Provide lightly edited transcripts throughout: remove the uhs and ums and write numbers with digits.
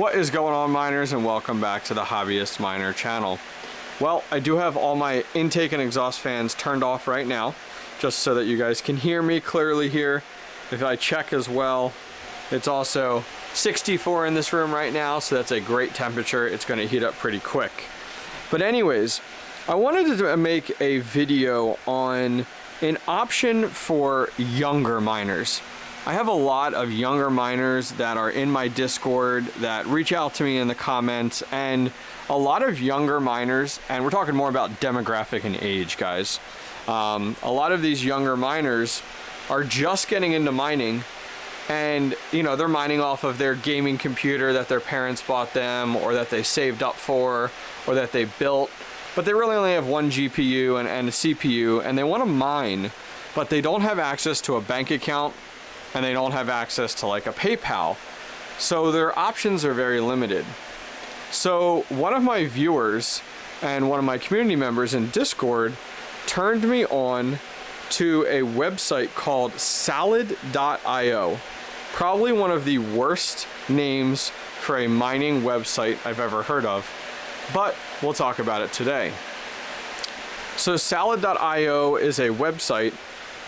What is going on, miners, and welcome back to the Hobbyist Miner channel. Well, I do have all my intake and exhaust fans turned off right now, just so that you guys can hear me clearly here. If I check as well, it's also 64 in this room right now, so that's a great temperature. It's going to heat up pretty quick. But anyways, I wanted to make a video on an option for younger miners. I have a lot of younger miners that are in my Discord that reach out to me in the comments, and a lot of younger miners, and we're talking more about demographic and age, guys. A lot of these younger miners are just getting into mining, and you know, they're mining off of their gaming computer that their parents bought them, or that they saved up for, or that they built, but they really only have one GPU and a CPU, and they want to mine, but they don't have access to a bank account, and they don't have access to like a PayPal. So their options are very limited. So one of my viewers and one of my community members in Discord turned me on to a website called salad.io. Probably one of the worst names for a mining website I've ever heard of, but we'll talk about it today. So salad.io is a website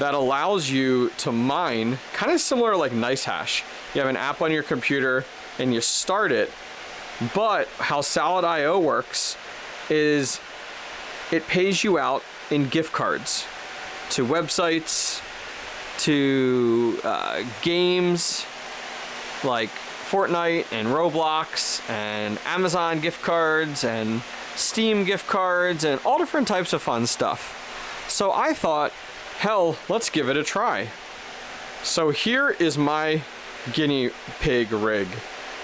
that allows you to mine, kind of similar like NiceHash. You have an app on your computer and you start it, but how Salad.io works is it pays you out in gift cards to websites, to games like Fortnite and Roblox, and Amazon gift cards and Steam gift cards and all different types of fun stuff. So I thought, hell, let's give it a try. So here is my guinea pig rig.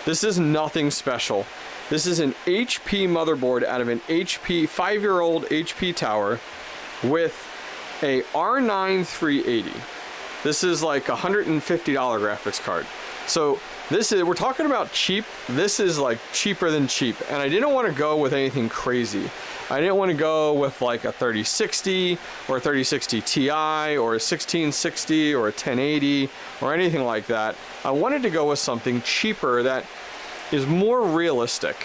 This is nothing special. This is an HP motherboard out of an HP 5-year-old HP tower with a R9 380. This is like a $150 graphics card. So this is, we're talking about cheap. This is like cheaper than cheap. And I didn't want to go with anything crazy. I didn't want to go with like a 3060 or a 3060 Ti or a 1660 or a 1080 or anything like that. I wanted to go with something cheaper that is more realistic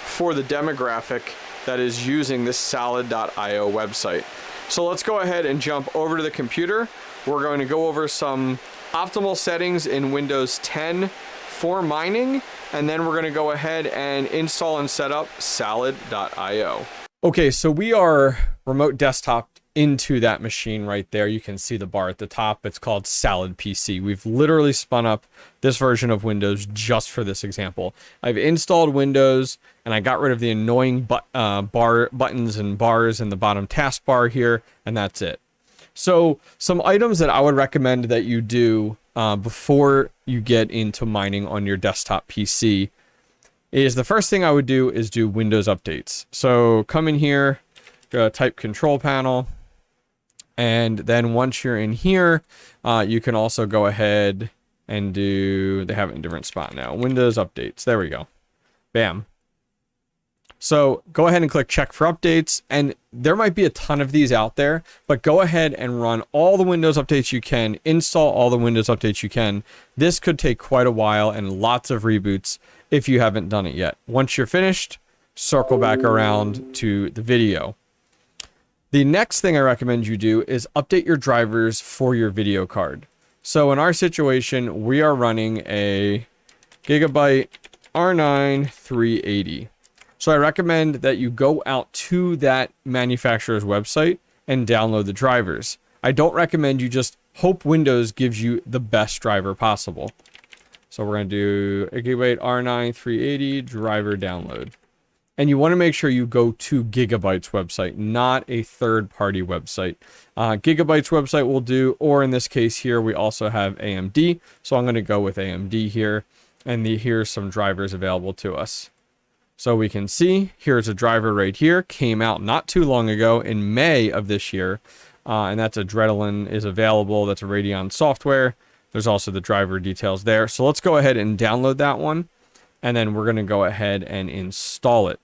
for the demographic that is using this salad.io website. So let's go ahead and jump over to the computer. We're going to go over some optimal settings in Windows 10 for mining, and then we're going to go ahead and install and set up salad.io. Okay, so we are remote desktop into that machine right there. You can see the bar at the top. It's called Salad PC. We've literally spun up this version of Windows just for this example. I've installed Windows, and I got rid of the annoying buttons and bars in the bottom taskbar here, and that's it. So some items that I would recommend that you do before you get into mining on your desktop PC is, the first thing I would do is do Windows updates. So come in here, type control panel, and then once you're in here, you can also go ahead and do, they have it in a different spot now, Windows updates. There we go. Bam. So go ahead and click check for updates, and there might be a ton of these out there, but go ahead and run all the Windows updates you can, install all the Windows updates you can. This could take quite a while and lots of reboots if you haven't done it yet. Once you're finished, circle back around to the video. The next thing I recommend you do is update your drivers for your video card. So in our situation, we are running a Gigabyte R9 380. So I recommend that you go out to that manufacturer's website and download the drivers. I don't recommend you just hope Windows gives you the best driver possible. So we're going to do a Gigabyte R9 380 driver download. And you want to make sure you go to Gigabyte's website, not a third-party website. Gigabyte's website will do, or in this case here, we also have AMD. So I'm going to go with AMD here, and here's some drivers available to us. So we can see, here's a driver right here, came out not too long ago in May of this year, and that's Adrenaline is available. That's a Radeon software. There's also the driver details there. So let's go ahead and download that one, and then we're going to go ahead and install it.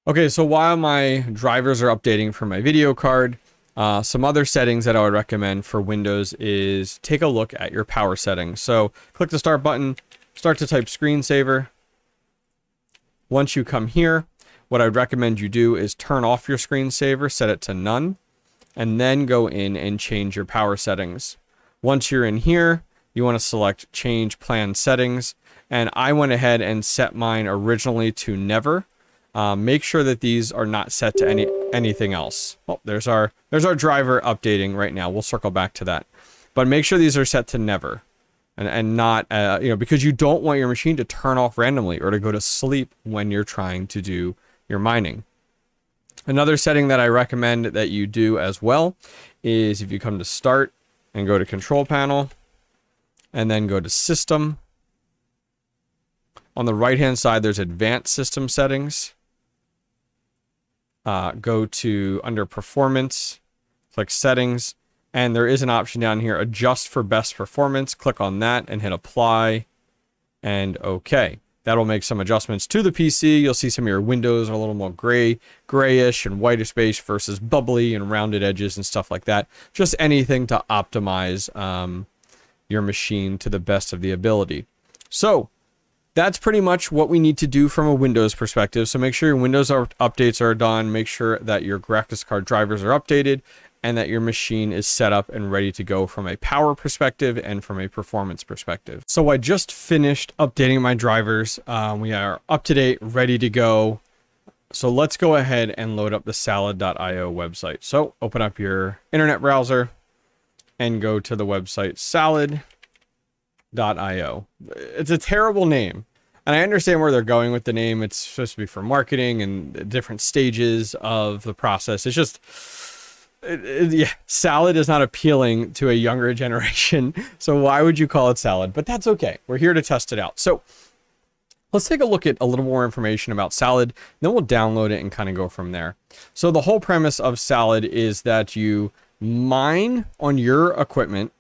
Okay, so while my drivers are updating for my video card, some other settings that I would recommend for Windows is take a look at your power settings. So click the start button, start to type screensaver. Once you come here, what I'd recommend you do is turn off your screensaver, set it to none, and then go in and change your power settings. Once you're in here, you want to select change plan settings, and I went ahead and set mine originally to never. Make sure that these are not set to anything else. Oh, there's our driver updating right now. We'll circle back to that, but make sure these are set to never, and not because you don't want your machine to turn off randomly or to go to sleep when you're trying to do your mining. Another setting that I recommend that you do as well is if you come to start and go to control panel and then go to system. On the right hand side, there's advanced system settings. Go to under performance, click settings, and there is an option down here, adjust for best performance. Click on that and hit apply and okay. That'll make some adjustments to the PC. You'll see some of your windows are a little more grayish and whiter space versus bubbly and rounded edges and stuff like that. Just anything to optimize your machine to the best of the ability. So that's pretty much what we need to do from a Windows perspective. So make sure your Windows updates are done. Make sure that your graphics card drivers are updated and that your machine is set up and ready to go from a power perspective and from a performance perspective. So I just finished updating my drivers. We are up to date, ready to go. So let's go ahead and load up the salad.io website. So open up your internet browser and go to the website salad.io. It's a terrible name. And I understand where they're going with the name. It's supposed to be for marketing and different stages of the process. It's just... yeah, salad is not appealing to a younger generation, so why would you call it salad? But that's okay. We're here to test it out. So let's take a look at a little more information about salad, then we'll download it and kind of go from there. So the whole premise of salad is that you mine on your equipment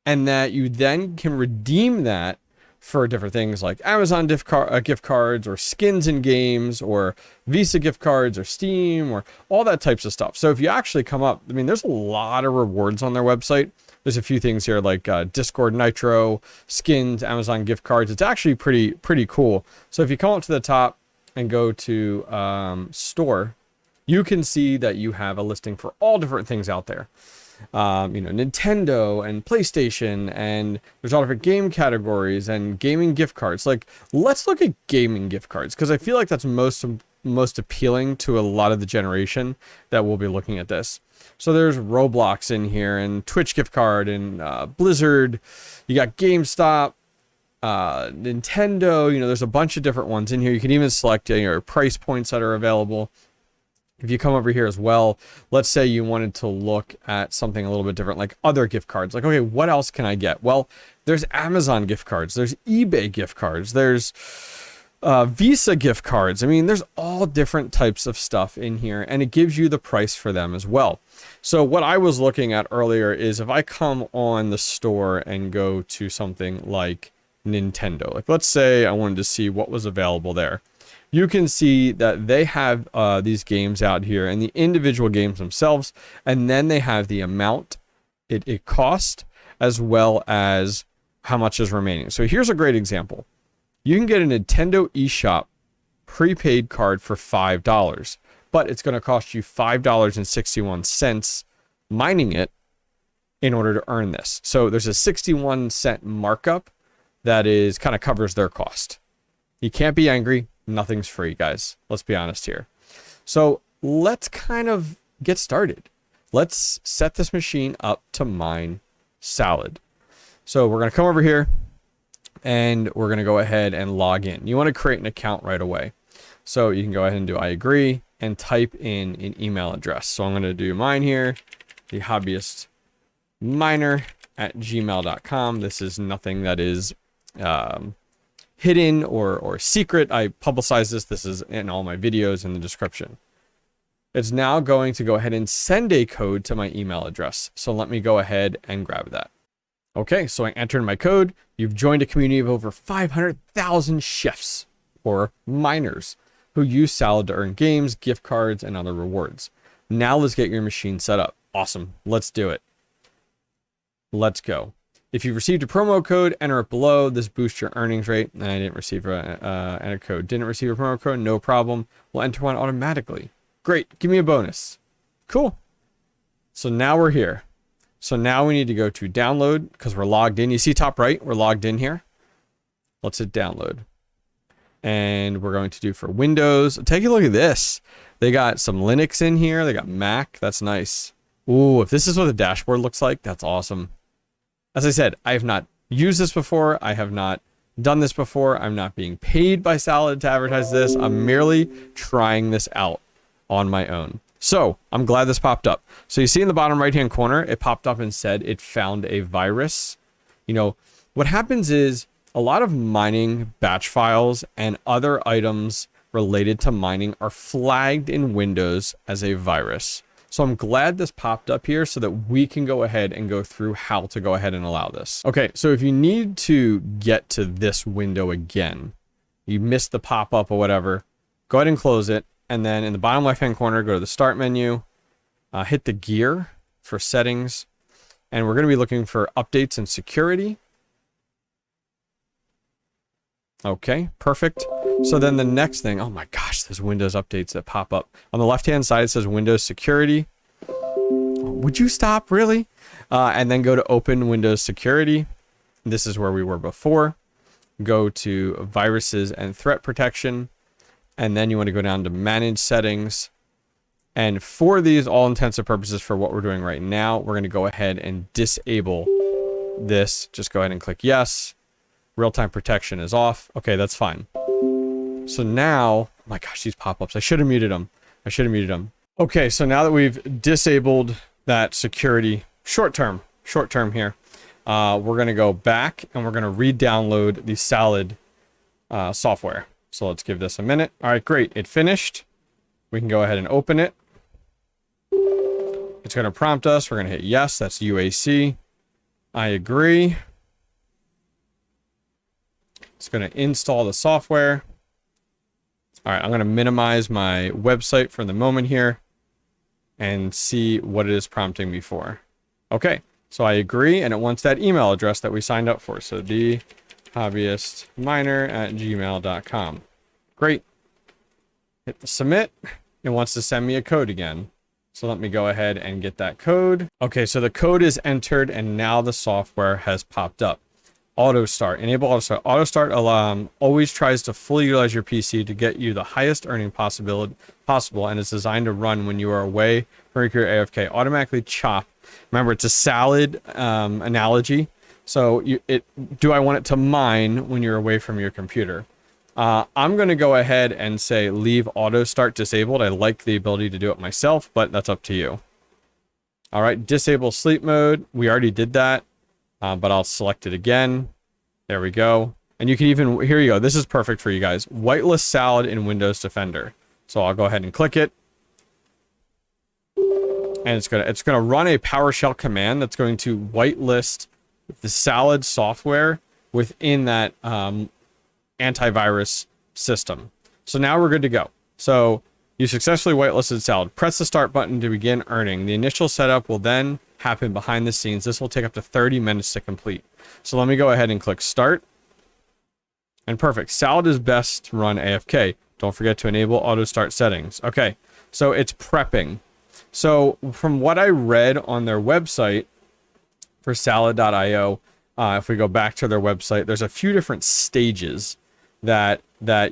and that you then can redeem that for different things like Amazon gift cards or skins in games or Visa gift cards or Steam or all that types of stuff. So if you actually come up, I mean, there's a lot of rewards on their website. There's a few things here like Discord Nitro, skins, Amazon gift cards. It's actually pretty cool. So if you come up to the top and go to store, you can see that you have a listing for all different things out there. Nintendo and PlayStation, and there's all different game categories and gaming gift cards. Like, let's look at gaming gift cards because I feel like that's most appealing to a lot of the generation that will be looking at this. So there's Roblox in here and Twitch gift card and Blizzard. You got GameStop, Nintendo. There's a bunch of different ones in here. You can even select your price points that are available. If you come over here as well, let's say you wanted to look at something a little bit different, like other gift cards. Like, okay, what else can I get? Well, there's Amazon gift cards. There's eBay gift cards. There's Visa gift cards. I mean, there's all different types of stuff in here, and it gives you the price for them as well. So what I was looking at earlier is if I come on the store and go to something like Nintendo, like let's say I wanted to see what was available there. You can see that they have these games out here and the individual games themselves, and then they have the amount it cost as well as how much is remaining. So here's a great example. You can get a Nintendo eShop prepaid card for $5, but it's going to cost you $5.61 mining it in order to earn this. So there's a 61 cent markup that is kind of covers their cost. You can't be angry. Nothing's free, guys. Let's be honest here. So let's kind of get started. Let's set this machine up to mine salad. So we're going to come over here and we're going to go ahead and log in. You want to create an account right away. So you can go ahead and do I agree and type in an email address. So I'm going to do mine here, the hobbyist miner at gmail.com. This is nothing that is hidden or secret. I publicize this. This is in all my videos in the description. It's now going to go ahead and send a code to my email address. So let me go ahead and grab that. Okay, so I entered my code. You've joined a community of over 500,000 chefs or miners who use Salad to earn games, gift cards, and other rewards. Now let's get your machine set up. Awesome. Let's do it. Let's go. If you've received a promo code, enter it below. This boosts your earnings rate. And I didn't receive a code. Didn't receive a promo code? No problem. We'll enter one automatically. Great. Give me a bonus. Cool. So now we're here. So now we need to go to download because we're logged in. You see top right, we're logged in here. Let's hit download. And we're going to do for Windows. Take a look at this. They got some Linux in here. They got Mac. That's nice. Ooh, if this is what the dashboard looks like, that's awesome. As I said, I have not used this before. I have not done this before. I'm not being paid by Salad to advertise this. I'm merely trying this out on my own. So I'm glad this popped up. So you see in the bottom right-hand corner, it popped up and said it found a virus. You know, what happens is a lot of mining batch files and other items related to mining are flagged in Windows as a virus. So I'm glad this popped up here so that we can go ahead and go through how to go ahead and allow this. Okay, so if you need to get to this window again, you missed the pop-up or whatever, go ahead and close it. And then in the bottom left-hand corner, go to the Start menu, hit the gear for settings, and we're going to be looking for updates and security. Okay, perfect. So then the next thing, oh my gosh, there's Windows updates that pop up. On the left-hand side, it says Windows Security. Would you stop, really? And then go to Open Windows Security. This is where we were before. Go to Viruses and Threat Protection. And then you want to go down to Manage Settings. And for these, all intents and purposes for what we're doing right now, we're going to go ahead and disable this. Just go ahead and click Yes. Real-time protection is off. Okay, that's fine. So now, oh my gosh, these pop-ups. I should have muted them. Okay, so now that we've disabled that security short-term here, we're going to go back and we're going to re-download the Salad software. So let's give this a minute. All right, great. It finished. We can go ahead and open it. It's going to prompt us. We're going to hit yes. That's UAC. I agree. It's going to install the software. All right, I'm going to minimize my website for the moment here and see what it is prompting me for. Okay, so I agree, and it wants that email address that we signed up for. So thehobbyistminer@gmail.com. Great. Hit the submit. It wants to send me a code again. So let me go ahead and get that code. Okay, so the code is entered, and now the software has popped up. Auto start, enable auto start. Auto start always tries to fully utilize your PC to get you the highest earning possible, and is designed to run when you are away from your AFK. Automatically chop. Remember, it's a salad analogy. So do I want it to mine when you're away from your computer? I'm going to go ahead and say leave auto start disabled. I like the ability to do it myself, but that's up to you. All right, disable sleep mode. We already did that. But I'll select it again. There we go. And you can even, here you go. This is perfect for you guys. Whitelist Salad in Windows Defender. So I'll go ahead and click it. And it's gonna run a PowerShell command that's going to whitelist the Salad software within that antivirus system. So now we're good to go. So you successfully whitelisted Salad. Press the start button to begin earning. The initial setup will then happen behind the scenes. This will take up to 30 minutes to complete. So let me go ahead and click start. And perfect. Salad is best run AFK. Don't forget to enable auto start settings. Okay, so it's prepping. So from what I read on their website for salad.io, if we go back to their website, there's a few different stages that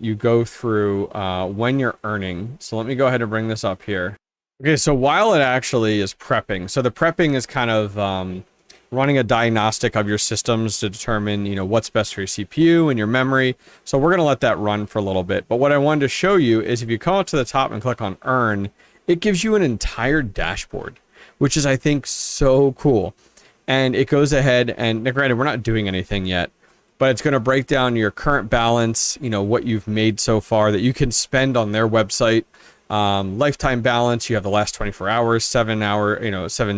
you go through when you're earning. So let me go ahead and bring this up here. Okay, so while it actually is prepping, so the prepping is kind of running a diagnostic of your systems to determine, you know, what's best for your CPU and your memory. So we're going to let that run for a little bit. But what I wanted to show you is if you come up to the top and click on Earn, it gives you an entire dashboard, which is, I think, so cool. And it goes ahead and, now granted, we're not doing anything yet, but it's going to break down your current balance, you know, what you've made so far that you can spend on their website. Lifetime balance, you have the last 24 hours, 7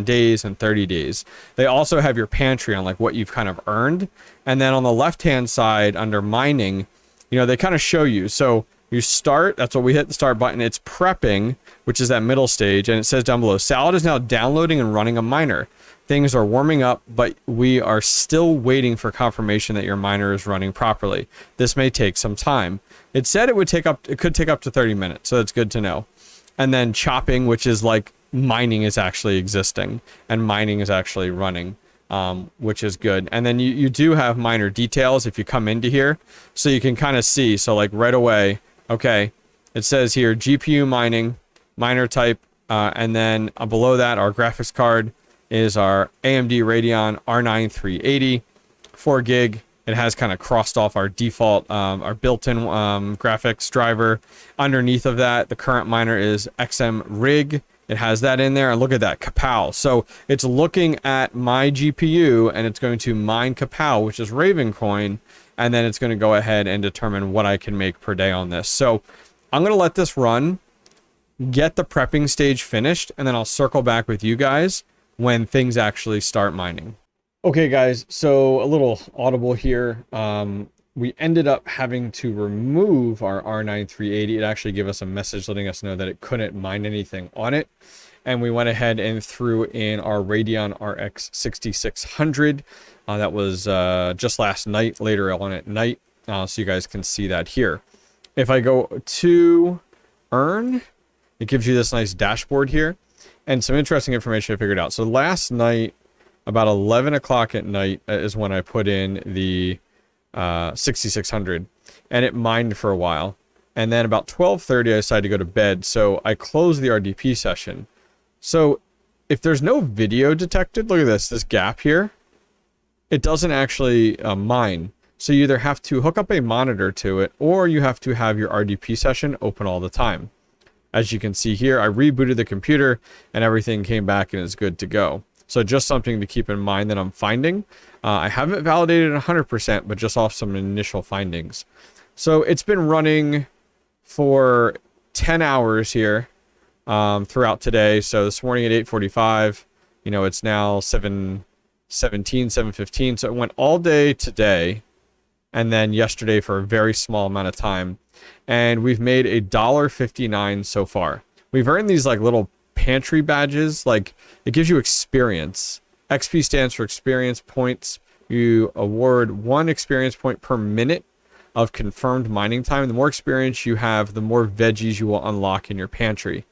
days and 30 days. They also have your pantry on like what you've kind of earned. And then on the left-hand side under mining, you know, they kind of show you. So you start, that's what we hit the start button. It's prepping, which is that middle stage. And it says down below, Salad is now downloading and running a miner. things are warming up, but we are still waiting for confirmation that your miner is running properly. This may take some time. It said it could take up to 30 minutes, so that's good to know. And then chopping, which is like mining is actually existing and mining is actually running, which is good. And then you do have miner details if you come into here, so you can kind of see. So like right away, okay, it says here GPU mining, miner type, and then below that, our graphics card is our AMD Radeon R9 380, 4 gig. It has kind of crossed off our default, our built-in graphics driver. Underneath of that, the current miner is XM Rig. It has that in there, and look at that, Kapow. So it's looking at my GPU, and it's going to mine Kapow, which is Raven coin, and then it's going to go ahead and determine what I can make per day on this. So I'm going to let this run, get the prepping stage finished, and then I'll circle back with you guys when things actually start mining. Okay guys, so a little audible here. We ended up having to remove our R9 380. It actually gave us a message letting us know that it couldn't mine anything on it. And we went ahead and threw in our Radeon RX 6600. That was just last night, later on at night. So you guys can see that here. If I go to Earn, it gives you this nice dashboard here. And some interesting information I figured out. So last night, about 11 o'clock at night is when I put in the 6600, and it mined for a while. And then about 12:30, I decided to go to bed. So I closed the RDP session. So if there's no video detected, look at this gap here. It doesn't actually mine. So you either have to hook up a monitor to it, or you have to have your RDP session open all the time. As you can see here, I rebooted the computer and everything came back and is good to go. So just something to keep in mind that I'm finding. I haven't validated 100%, but just off some initial findings. So it's been running for 10 hours here throughout today. So this morning at 8:45, you know, it's now 7:17, 7:15. So it went all day today and then yesterday for a very small amount of time. And we've made $1.59 so far. We've earned these like little pantry badges. Like, it gives you experience. XP stands for experience points. You award 1 experience point per minute of confirmed mining time. The more experience you have, the more veggies you will unlock in your pantry.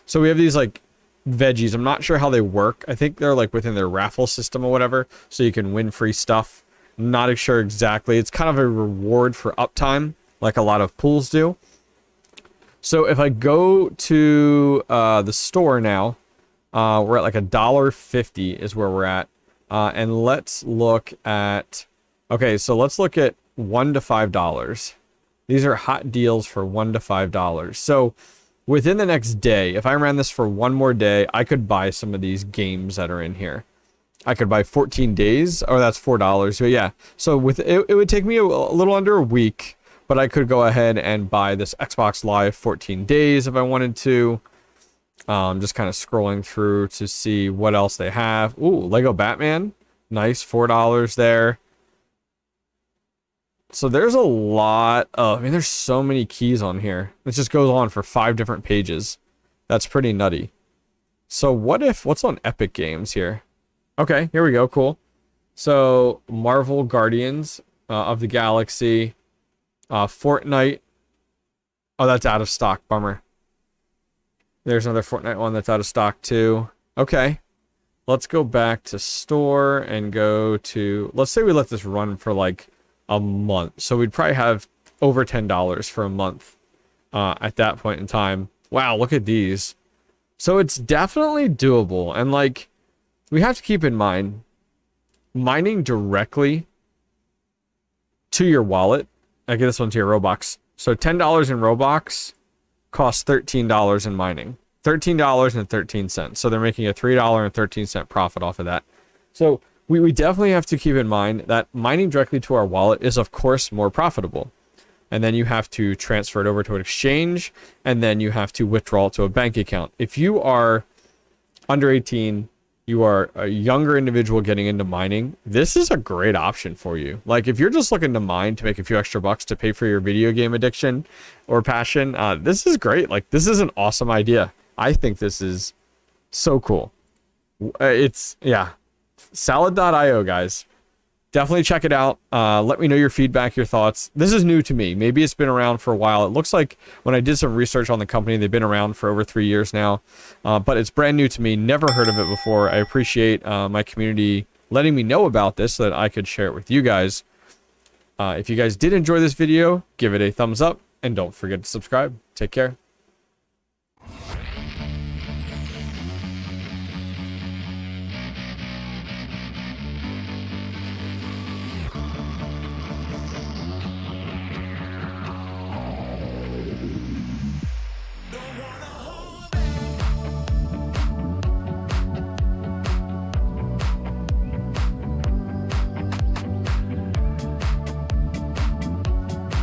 So we have these like veggies. I'm not sure how they work. I think they're like within their raffle system or whatever, so you can win free stuff. Not sure exactly. It's kind of a reward for uptime, like a lot of pools do. So if I go to the store now, we're at like $1.50 is where we're at. And let's look at, okay, so let's look at $1 to $5. These are hot deals for $1 to $5. So within the next day, if I ran this for one more day, I could buy some of these games that are in here. I could buy 14 days, or that's $4. So yeah, so with it would take me a little under a week, but I could go ahead and buy this Xbox Live 14 days if I wanted to. Just kind of scrolling through to see what else they have. Ooh, Lego Batman. Nice, $4 there. So there's a lot of, I mean, there's so many keys on here. It just goes on for 5 different pages. That's pretty nutty. So what's on Epic Games here? Okay, here we go, cool. So Marvel Guardians of the Galaxy. Fortnite. Oh, that's out of stock, bummer. There's another Fortnite one that's out of stock too. Okay. Let's go back to store and go to, let's say we let this run for like a month. So we'd probably have over $10 for a month at that point in time. Wow, look at these. So it's definitely doable. And like, we have to keep in mind, mining directly to your wallet. I get this one to your Robux. So $10 in Robux costs $13 in mining. $13.13. So they're making a $3.13 profit off of that. So we definitely have to keep in mind that mining directly to our wallet is, of course, more profitable. And then you have to transfer it over to an exchange, and then you have to withdraw it to a bank account. If you are under 18, you are a younger individual getting into mining, this is a great option for you. Like, if you're just looking to mine to make a few extra bucks to pay for your video game addiction or passion, this is great. Like, this is an awesome idea. I think this is so cool. Yeah. Salad.io, guys. Definitely check it out. Let me know your feedback, your thoughts. This is new to me. Maybe it's been around for a while. It looks like when I did some research on the company, they've been around for over 3 years now. But it's brand new to me. Never heard of it before. I appreciate my community letting me know about this so that I could share it with you guys. If you guys did enjoy this video, give it a thumbs up and don't forget to subscribe. Take care.